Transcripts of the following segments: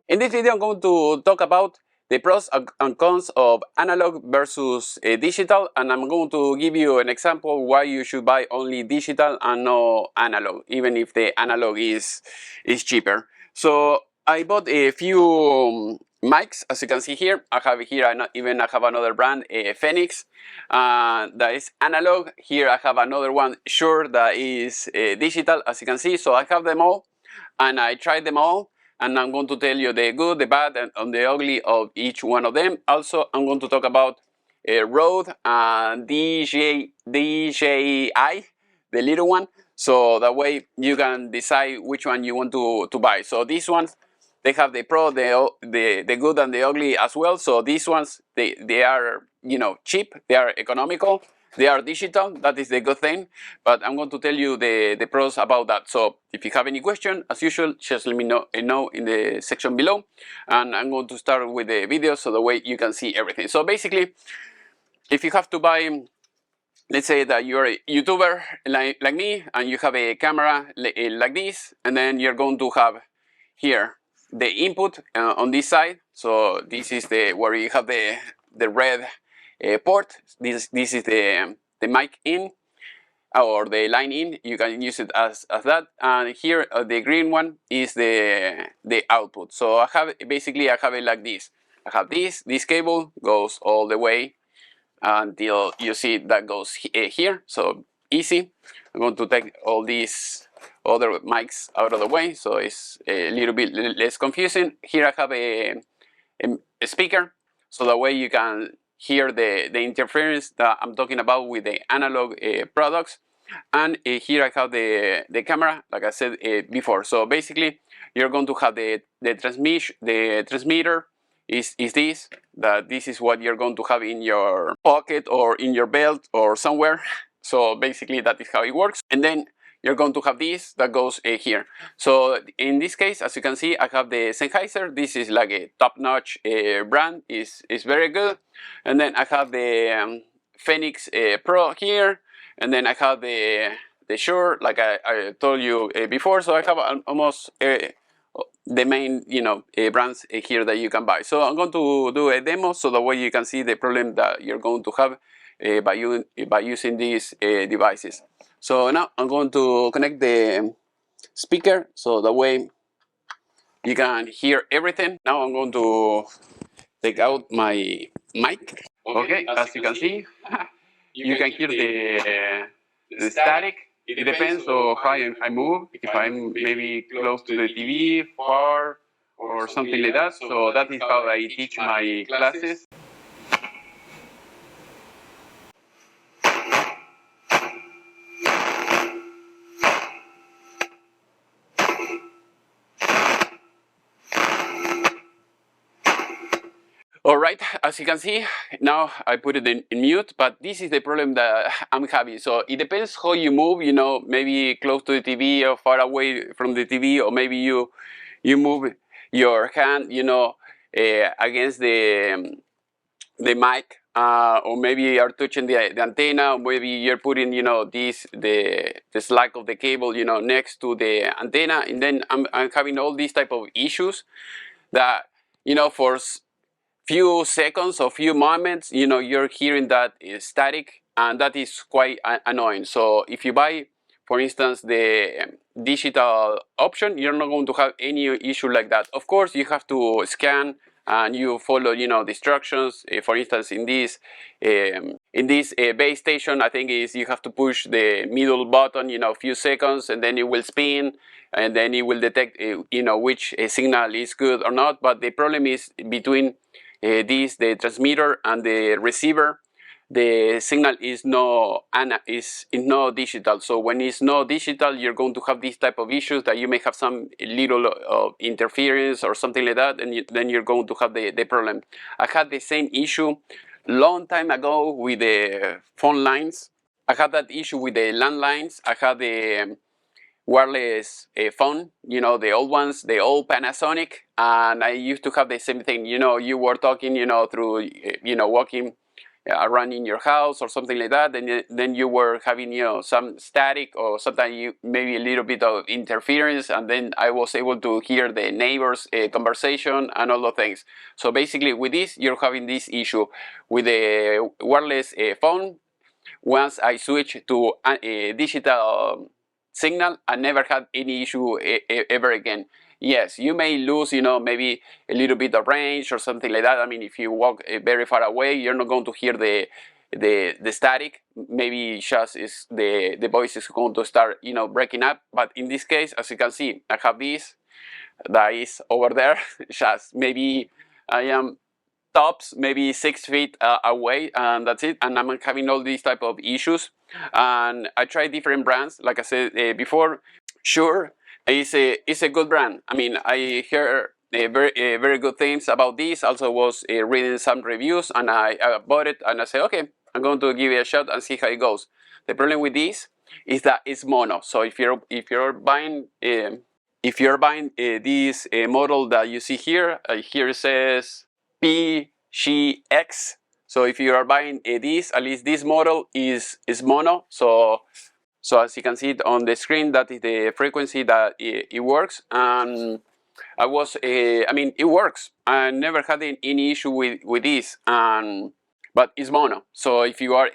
In this video, I'm going to talk about the pros and cons of analog versus digital, and I'm going to give you an example why you should buy only digital and no analog, even if the analog is cheaper. So I bought a few mics, as you can see here. I have another brand, Phoenix, that is analog. Here I have another one, Shure, that is digital, as you can see. So I have them all, and I tried them all. And I'm going to tell you the good, the bad, and the ugly of each one of them. Also, I'm going to talk about Rode and DJI, the little one, so that way you can decide which one you want to buy. So these ones, they have the pro, the good, and the ugly as well. So these ones, they are, cheap, they are economical. They are digital, that is the good thing, but I'm going to tell you the pros about that. So if you have any question, as usual, just let me know in the section below, and I'm going to start with the video so the way you can see everything. So basically, if you have to buy, let's say that you're a YouTuber like me, and you have a camera like this, and then you're going to have here the input on this side. So this is where you have the red port. This is the mic in, or the line in. You can use it as that. And here the green one is the output. So I have it like this. I have this cable goes all the way until you see that goes here. So easy. I'm going to take all these other mics out of the way, so it's a little bit less confusing. Here I have a speaker, so that way you can hear the interference that I'm talking about with the analog products. And here I have the camera, like I said before. So basically, you're going to have the transmitter is this. This is what you're going to have in your pocket or in your belt or somewhere. So basically, that is how it works. And then you're going to have this that goes here. So in this case, as you can see, I have the Sennheiser. This is like a top-notch brand. It's very good. And then I have the Phoenix Pro here. And then I have the Shure, like I told you before. So I have almost the main brands here that you can buy. So I'm going to do a demo so that way you can see the problem that you're going to have by using these devices. So now I'm going to connect the speaker so that way you can hear everything. Now I'm going to take out my mic. Okay, as you can see, you can hear the static. It depends on how I move. If I'm maybe close to the TV, far, or something like that. So that is how I teach my classes. Alright, as you can see, now I put it in mute, but this is the problem that I'm having. So it depends how you move, maybe close to the TV or far away from the TV, or maybe you move your hand, against the mic, or maybe you're touching the antenna, or maybe you're putting, the slack of the cable, next to the antenna, and then I'm having all these type of issues that, for few seconds or few moments, you're hearing that static, and that is quite annoying. So if you buy, for instance, the digital option, you're not going to have any issue like that. Of course, you have to scan and you follow, the instructions. For instance, in this base station, I think you have to push the middle button, a few seconds, and then it will spin, and then it will detect, which signal is good or not. But the problem is between the transmitter and the receiver, the signal is no digital. So when it's no digital, you're going to have these type of issues that you may have some little interference or something like that, and then you're going to have the problem. I had the same issue long time ago with the phone lines. I had that issue with the landlines. I had the wireless phone, the old ones, the old Panasonic, and I used to have the same thing. You were talking, through, walking run in your house or something like that, then you were having, you know, some static or sometimes maybe a little bit of interference, and then I was able to hear the neighbors conversation and all the things. So basically with this, you're having this issue with the wireless phone. Once I switched to a digital signal, I never had any issue ever again. Yes, you may lose, you know, maybe a little bit of range or something like that. I mean, if you walk very far away, you're not going to hear the static. Maybe just is the voice is going to start, you know, breaking up. But in this case, as you can see, I have this that is over there. Just maybe I am tops maybe 6 feet away, and that's it. And I'm having all these type of issues. And I tried different brands, like I said before. Sure, it's a good brand. I mean, I hear very good things about this. Also was reading some reviews, and I bought it, and I said, okay, I'm going to give it a shot and see how it goes. The problem with this is that it's mono. So if you're buying this model that you see here, here it says PGX. So if you are buying this, at least this model is mono. So as you can see it on the screen, that is the frequency that it works. And I mean, it works. I never had any issue with this. But it's mono. So if you are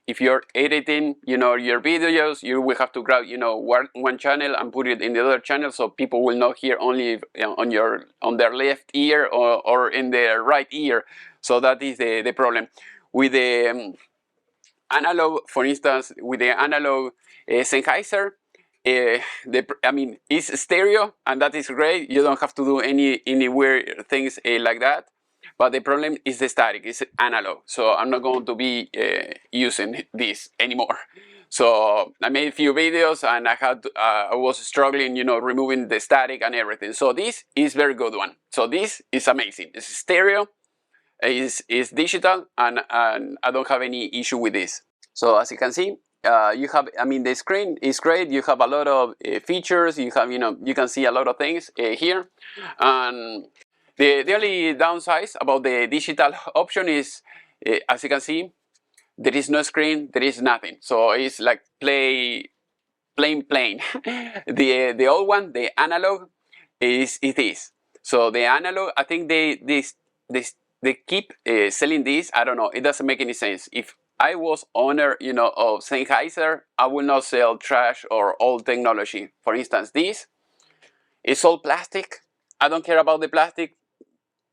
if you're editing, you know, your videos, you will have to grab, you know, one channel and put it in the other channel, so people will not hear only on their left ear or in their right ear. So that is the problem with the analog. For instance, with the analog Sennheiser, I mean, it's stereo, and that is great. You don't have to do any weird things like that. But the problem is the static, it's analog. So I'm not going to be using this anymore. So I made a few videos, and I was struggling, you know, removing the static and everything. So this is very good one. So this is amazing. It's stereo, it's digital, and I don't have any issue with this. So as you can see, you have, I mean, the screen is great. You have a lot of features. You have, you know, you can see a lot of things here. And the only downside about the digital option is, as you can see, there is no screen, there is nothing. So it's like plain. The old one, the analog, it is. So the analog, I think they keep selling this. I don't know. It doesn't make any sense. If I was owner, you know, of Sennheiser, I will not sell trash or old technology. For instance, this is all plastic. I don't care about the plastic.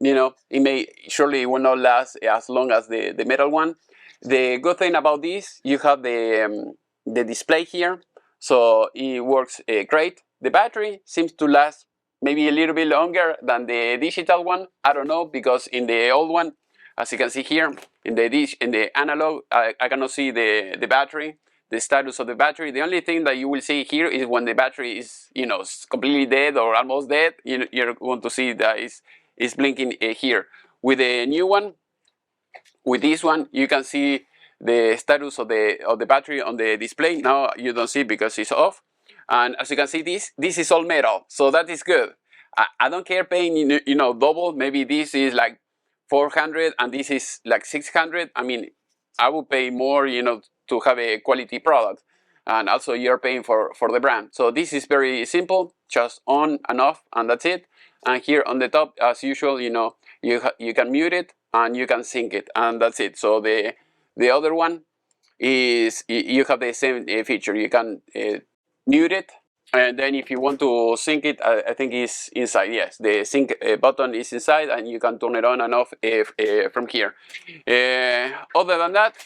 You know, it will not last as long as the metal one. The good thing about this, you have the display here, so it works great. The battery seems to last maybe a little bit longer than the digital one. I don't know, because in the old one, as you can see here, in the analog, I cannot see the battery, the status of the battery. The only thing that you will see here is when the battery is, you know, completely dead or almost dead. You're going to see that is blinking here. With the new one, with this one, you can see the status of the battery on the display. Now you don't see because it's off. And as you can see, this is all metal, so that is good. I don't care paying, you know, double. Maybe this is like 400 and this is like 600. I mean, I would pay more, you know, to have a quality product. And also you're paying for the brand. So this is very simple, just on and off, and that's it. And here on the top, as usual, you know, you can mute it and you can sync it, and that's it. So the other one is, you have the same feature. You can mute it, and then if you want to sync it, I think it's inside. Yes, the sync button is inside, and you can turn it on and off from here. Other than that,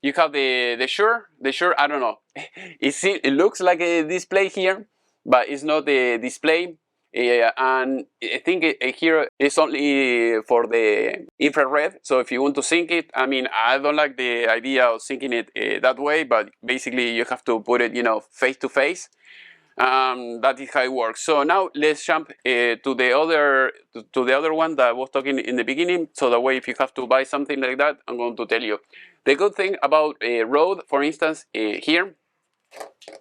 you have the Shure. The Shure, I don't know. It looks like a display here, but it's not the display. And I think here it's only for the infrared. So if you want to sync it, I mean, I don't like the idea of syncing it that way, but basically you have to put it, you know, face to face. That is how it works. So now let's jump to the other one that I was talking in the beginning. So that way, if you have to buy something like that, I'm going to tell you. The good thing about Rode, for instance, here,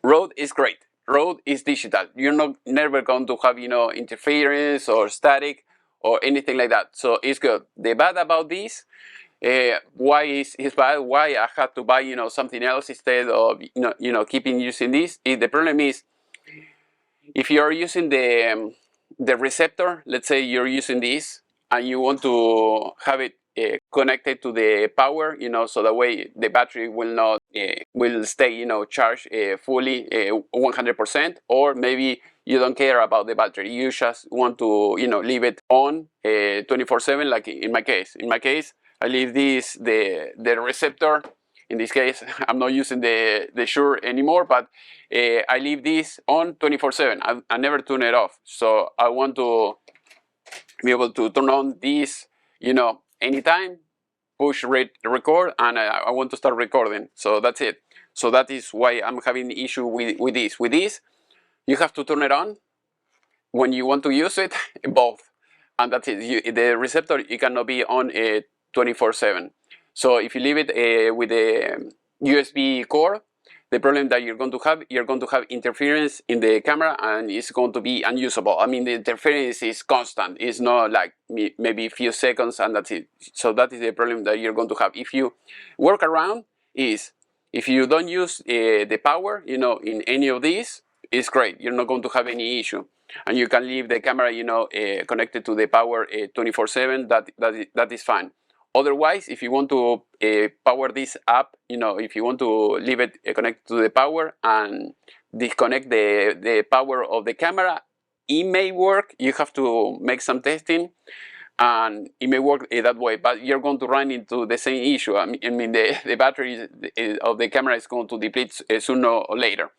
Rode is great. Rode is digital. You're never going to have, you know, interference or static or anything like that. So it's good. The bad about this why is bad? Why I had to buy something else instead of keeping using this? The problem is, if you're using the receptor, let's say you're using this and you want to have it connected to the power, so that way the battery will not will stay charged fully 100%, or maybe you don't care about the battery, you just want to leave it on 24/7, like in my case. In my case, I leave the receptor. In this case, I'm not using the Shure anymore, but I leave this on 24/7. I never turn it off. So I want to be able to turn on this, anytime, push record, and I want to start recording. So that's it. So that is why I'm having issue with this. With this, you have to turn it on when you want to use it, both. And that's it. The receptor, it cannot be on 24/7. So if you leave it with a USB cord, the problem that you're going to have interference in the camera, and it's going to be unusable. I mean, the interference is constant. It's not like maybe a few seconds and that's it. So that is the problem that you're going to have. If you work around is, if you don't use the power, in any of these, it's great. You're not going to have any issue. And you can leave the camera, connected to the power 24/7. That is fine. Otherwise, if you want to power this up, if you want to leave it connected to the power and disconnect the power of the camera, it may work. You have to make some testing, and it may work that way, but you're going to run into the same issue. I mean the battery of the camera is going to deplete sooner or later.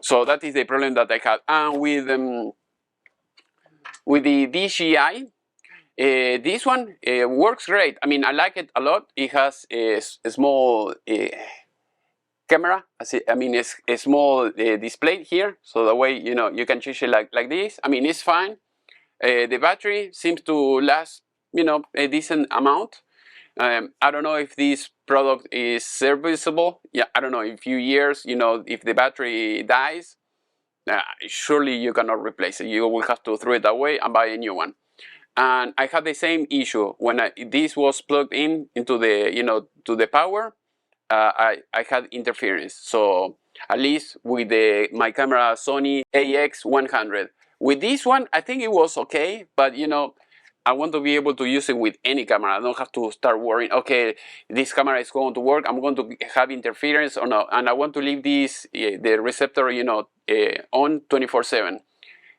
So that is the problem that I had. And with the DJI, this one works great. I mean, I like it a lot. It has a small camera. I mean, it's a small display here, so that way you can change it like this. I mean, it's fine. The battery seems to last a decent amount. I don't know if this product is serviceable. Yeah, I don't know. In a few years, if the battery dies, surely you cannot replace it. You will have to throw it away and buy a new one. And I had the same issue when this was plugged into the to the power. I had interference. So at least with my camera Sony AX100. With this one, I think it was okay, but I want to be able to use it with any camera. I don't have to start worrying, okay, this camera is going to work, I'm going to have interference or not. And I want to leave this, the receptor, on 24/7.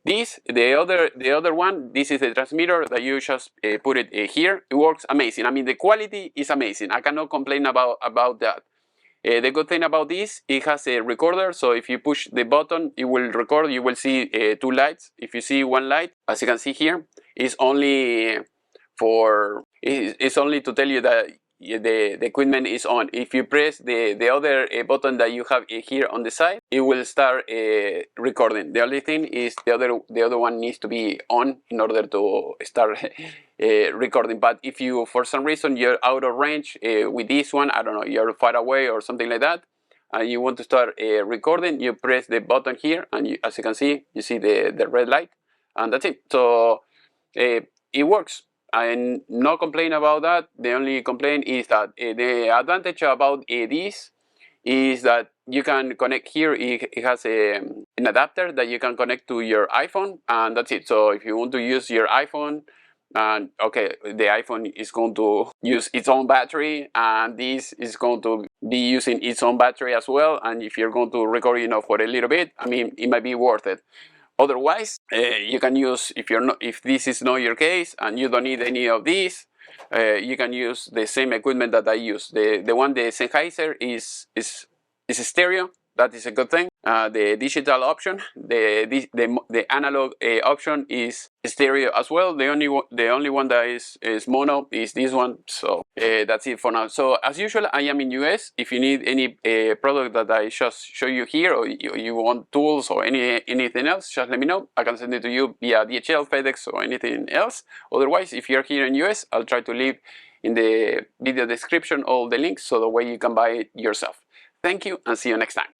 The other one, this is the transmitter that you just put it here. It works amazing. I mean, the quality is amazing. I cannot complain about that. The good thing about this, it has a recorder, so if you push the button, it will record. You will see two lights. If you see one light, as you can see here, it's only to tell you that the equipment is on. If you press the other button that you have here on the side, it will start recording. The only thing is the other one needs to be on in order to start recording. But if you, for some reason, you're out of range with this one, I don't know, you're far away or something like that, and you want to start recording, you press the button here, and as you can see, you see the red light, and that's it. So it works. I'm not complaining about that. The only complaint is that the advantage about this is that you can connect here. It has an adapter that you can connect to your iPhone, and that's it. So if you want to use your iPhone, and okay, the iPhone is going to use its own battery, and this is going to be using its own battery as well. And if you're going to record, for a little bit, I mean, it might be worth it. Otherwise, you can use, if this is not your case and you don't need any of these, you can use the same equipment that I use. The Sennheiser is stereo. That is a good thing. The digital option, the analog option is stereo as well. The only one that is mono is this one. So that's it for now. So as usual, I am in US. If you need any product that I just show you here, or you want tools or anything else, just let me know. I can send it to you via DHL, FedEx, or anything else. Otherwise, if you're here in US, I'll try to leave in the video description all the links so the way you can buy it yourself. Thank you, and see you next time.